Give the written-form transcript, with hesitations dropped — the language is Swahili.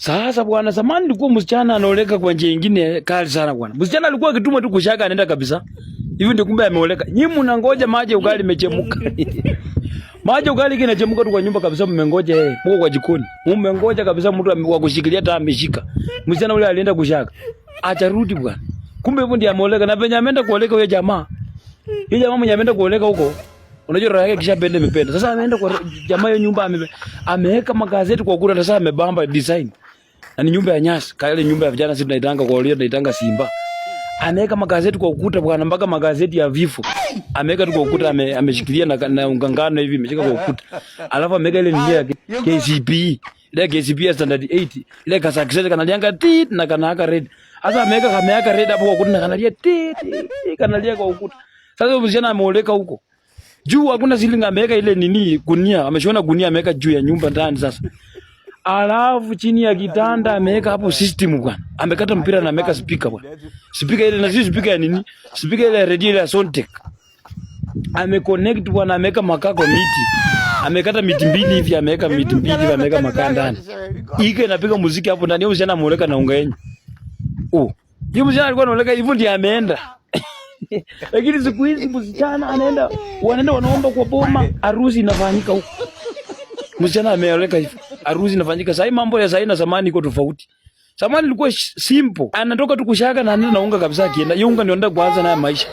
Sasa bwana, zamani nilikuwa msichana anaoleka kwa njia nyingine kali sana bwana. Msichana alikuwa akituma tu kushaka anaenda kabisa. Hivi ndio kumbe ameoleka. Nyinyi mnangoja maji ugali imechemuka. Maji ugali kinachemuka tu kwa nyumba kabisa, mmengoja yeye. Mko kwa jikoni. Mmengoja kabisa mtu wa kushikilia taa ameshika. Msichana ule alienda kushaka. Atarudi bwana. Kumbe hivyo ndio ameoleka na penye ameenda kuoleka huyo jamaa. Yule jamaa mwenye ameenda kuoleka huko. Unajua roho yake kisha pende imependa. Sasa ameenda kwa jamaa hiyo nyumba ameweka magazeti kwa ukuta, sasa amebamba design. Na ni nyumba ya nyasi, kale nyumba ya vijana sisi tunaitanga kwa Olio, tunaitanga Simba. Ameweka magazeti kwa ukuta bwana, mpaka magazeti ya vifo. Ameweka tu kwa ukuta, ameshikilia na ungangano hivi, ameshika kwa ukuta. Alafu ameweka ile njia ya KCP, ile KCP ya standard 8, ile kasakisha kanalianga tit na kanaka red. Sasa ameweka kameaka red hapo kwa ukuta na kanalia tit, kanalia kwa ukuta. Sasa msichana ameoleka huko. Juu hakuna silinga, ameweka ile nini gunia, ameshona gunia ameweka juu ya nyumba ndani sasa. Alafu chini ya kitanda ameweka hapo system bwana. Amekata mpira na ameweka speaker bwana. Speaker ile na si speaker ya nini? Speaker ile ya radio ile ya Soundtech. Ameconnect bwana, ameweka makaa kwa miti. Amekata miti mbili hivi, ameweka miti mbili hivi, ameweka makaa ndani. Ike inapiga muziki hapo ndani, yeye msichana ameoleka na unga yenye. Oh. Yeye msichana alikuwa anaoleka hivyo ndiye ameenda. Lakini siku hizi msichana wanaenda wanaomba kwa boma, harusi inafanyika huko. Msichana ameoleka hivi, harusi inafanyika. Sasa mambo ya sasa na zamani iko tofauti. Zamani ilikuwa simple. Anatoka tu kushaka na anaenda naunga kabisa akienda. Yunga ndio ndio kuanza naye maisha.